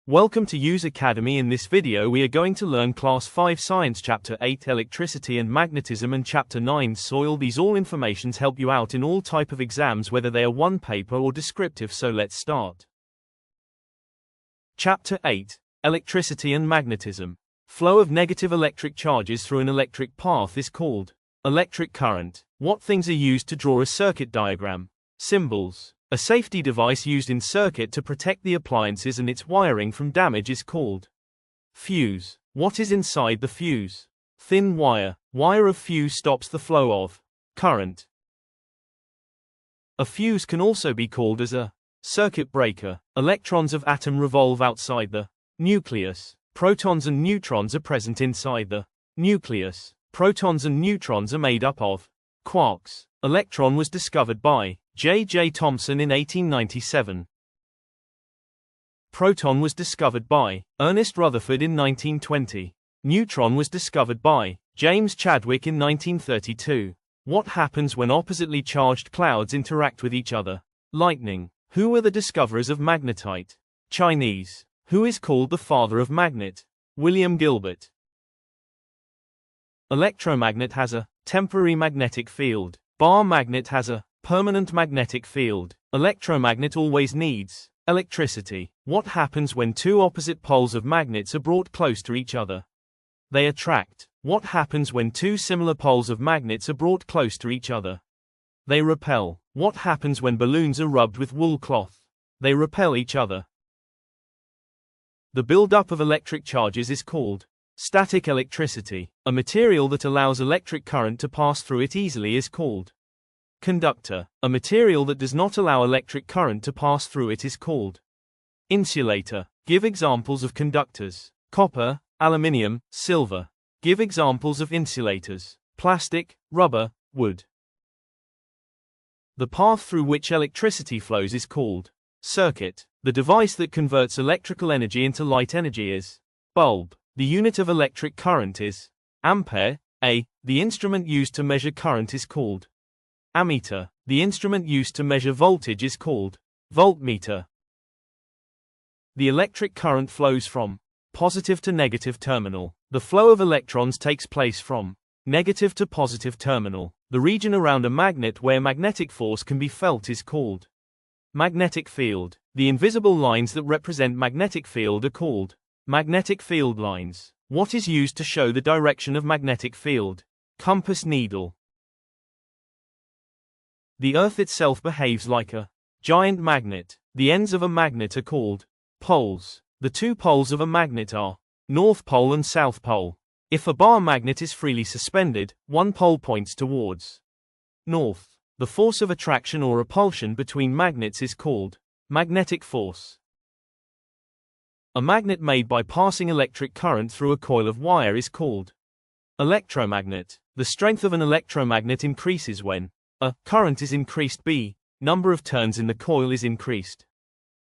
Welcome to Use Academy. In this video we are going to learn Class 5 Science Chapter 8 Electricity and Magnetism and Chapter 9 Soil. These all informations help you out in all type of exams whether they are one paper or descriptive, so let's start. Chapter 8 Electricity and Magnetism. Flow of negative electric charges through an electric path is called electric current. What things are used to draw a circuit diagram? Symbols. A safety device used in circuit to protect the appliances and its wiring from damage is called fuse. What is inside the fuse? Thin wire. Wire of fuse stops the flow of current. A fuse can also be called as a circuit breaker. Electrons of atom revolve outside the nucleus. Protons and neutrons are present inside the nucleus. Protons and neutrons are made up of quarks. Electron was discovered by J. Thomson in 1897. Proton was discovered by Ernest Rutherford in 1920. Neutron was discovered by James Chadwick in 1932. What happens when oppositely charged clouds interact with each other? Lightning. Who were the discoverers of magnetite? Chinese. Who is called the father of magnet? William Gilbert. Electromagnet has a temporary magnetic field. Bar magnet has a permanent magnetic field. Electromagnet always needs electricity. What happens when two opposite poles of magnets are brought close to each other? They attract. What happens when two similar poles of magnets are brought close to each other? They repel. What happens when balloons are rubbed with wool cloth? They repel each other. The buildup of electric charges is called static electricity. A material that allows electric current to pass through it easily is called conductor. A material that does not allow electric current to pass through it is called insulator. Give examples of conductors. Copper, aluminium, silver. Give examples of insulators. Plastic, rubber, wood. The path through which electricity flows is called circuit. The device that converts electrical energy into light energy is bulb. The unit of electric current is ampere. The instrument used to measure current is called ammeter. The instrument used to measure voltage is called voltmeter. The electric current flows from positive to negative terminal. The flow of electrons takes place from negative to positive terminal. The region around a magnet where magnetic force can be felt is called magnetic field. The invisible lines that represent magnetic field are called magnetic field lines. What is used to show the direction of magnetic field? Compass needle. The Earth itself behaves like a giant magnet. The ends of a magnet are called poles. The two poles of a magnet are North Pole and South Pole. If a bar magnet is freely suspended, one pole points towards north. The force of attraction or repulsion between magnets is called magnetic force. A magnet made by passing electric current through a coil of wire is called electromagnet. The strength of an electromagnet increases when a current is increased. Number of turns in the coil is increased.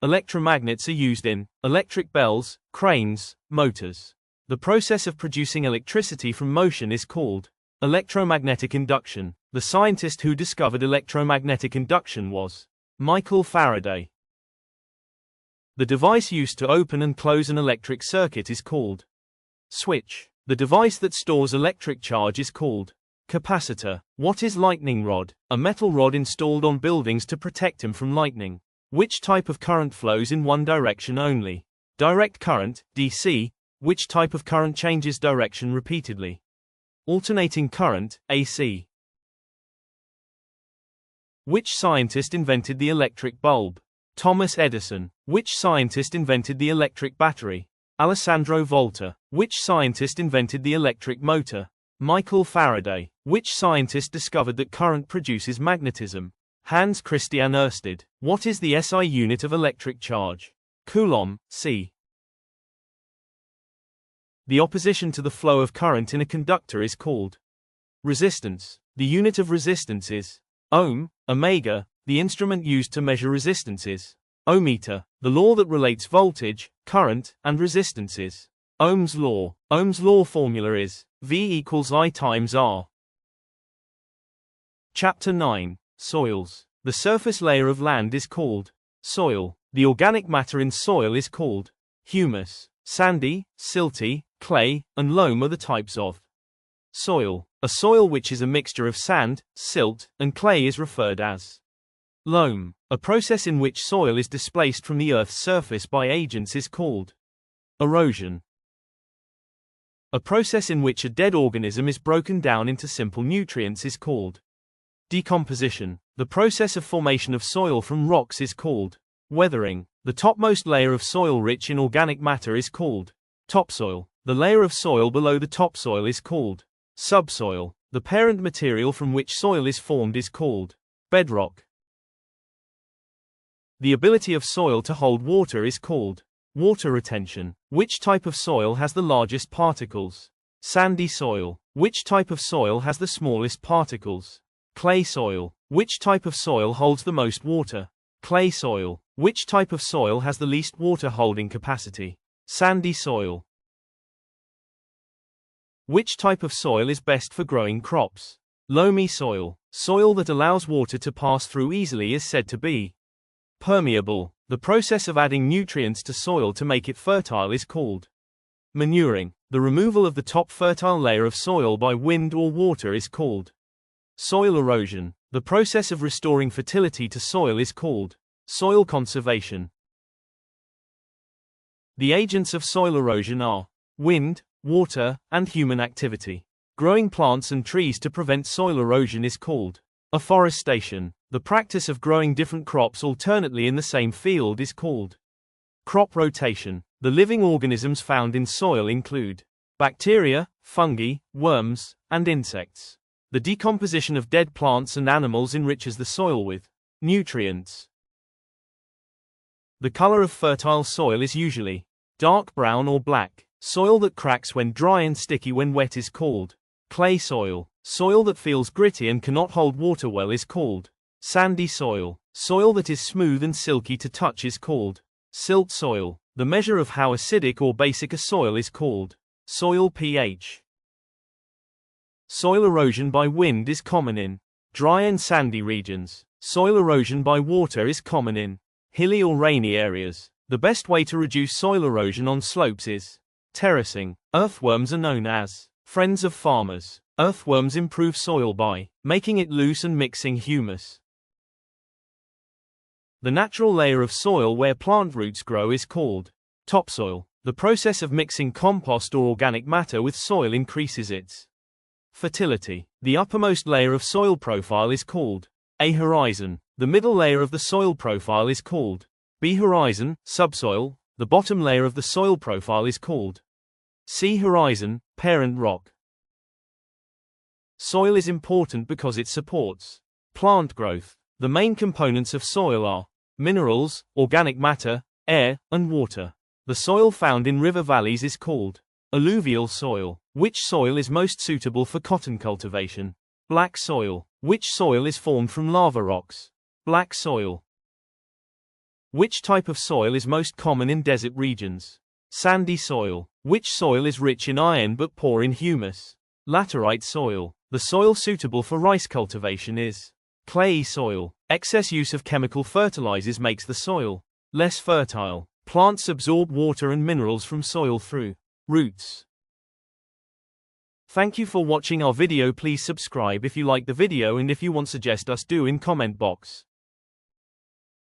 Electromagnets are used in electric bells, cranes, motors. The process of producing electricity from motion is called electromagnetic induction. The scientist who discovered electromagnetic induction was Michael Faraday. The device used to open and close an electric circuit is called switch. The device that stores electric charge is called capacitor. What is lightning rod? A metal rod installed on buildings to protect them from lightning. Which type of current flows in one direction only? Direct current, DC. Which type of current changes direction repeatedly? Alternating current, AC. Which scientist invented the electric bulb? Thomas Edison. Which scientist invented the electric battery? Alessandro Volta. Which scientist invented the electric motor? Michael Faraday. Which scientist discovered that current produces magnetism? Hans Christian Ørsted. What is the SI unit of electric charge? Coulomb, c. The opposition to the flow of current in a conductor is called resistance. The unit of resistance is ohm. Omega. The instrument used to measure resistance is ohmmeter. The law that relates voltage, current, and resistance is Ohm's law. Ohm's law formula is V equals I times R. Chapter 9 Soils. The surface layer of land is called soil. The organic matter in soil is called Humus. Sandy, silty, clay, and loam are the types of soil. A soil which is a mixture of sand, silt, and clay is referred as loam. A process in which soil is displaced from the Earth's surface by agents is called erosion. A process in which a dead organism is broken down into simple nutrients is called decomposition. The process of formation of soil from rocks is called weathering. The topmost layer of soil rich in organic matter is called topsoil. The layer of soil below the topsoil is called subsoil. The parent material from which soil is formed is called bedrock. The ability of soil to hold water is called water retention. Which type of soil has the largest particles? Sandy soil. Which type of soil has the smallest particles? Clay soil. Which type of soil holds the most water? Clay soil. Which type of soil has the least water holding capacity? Sandy soil. Which type of soil is best for growing crops? Loamy soil. Soil that allows water to pass through easily is said to be permeable. The process of adding nutrients to soil to make it fertile is called manuring. The removal of the top fertile layer of soil by wind or water is called soil erosion. The process of restoring fertility to soil is called soil conservation. The agents of soil erosion are wind, water, and human activity. Growing plants and trees to prevent soil erosion is called afforestation. The practice of growing different crops alternately in the same field is called crop rotation. The living organisms found in soil include bacteria, fungi, worms, and insects. The decomposition of dead plants and animals enriches the soil with nutrients. The color of fertile soil is usually dark brown or black. Soil that cracks when dry and sticky when wet is called clay soil. Soil that feels gritty and cannot hold water well is called sandy soil. Soil that is smooth and silky to touch is called silt soil. The measure of how acidic or basic a soil is called soil pH. Soil erosion by wind is common in dry and sandy regions. Soil erosion by water is common in hilly or rainy areas. The best way to reduce soil erosion on slopes is terracing. Earthworms are known as friends of farmers. Earthworms improve soil by making it loose and mixing humus. The natural layer of soil where plant roots grow is called topsoil. The process of mixing compost or organic matter with soil increases its fertility. The uppermost layer of soil profile is called A horizon. The middle layer of the soil profile is called B horizon, subsoil. The bottom layer of the soil profile is called C horizon, parent rock. Soil is important because it supports plant growth. The main components of soil are minerals, organic matter, air, and water. The soil found in river valleys is called alluvial soil. Which soil is most suitable for cotton cultivation? Black soil. Which soil is formed from lava rocks? Black soil. Which type of soil is most common in desert regions? Sandy soil. Which soil is rich in iron but poor in humus? Laterite soil. The soil suitable for rice cultivation is clayey soil. Excess use of chemical fertilizers makes the soil less fertile. Plants absorb water and minerals from soil through roots. Thank you for watching our video. Please subscribe if you like the video, and if you want suggest us do in comment box.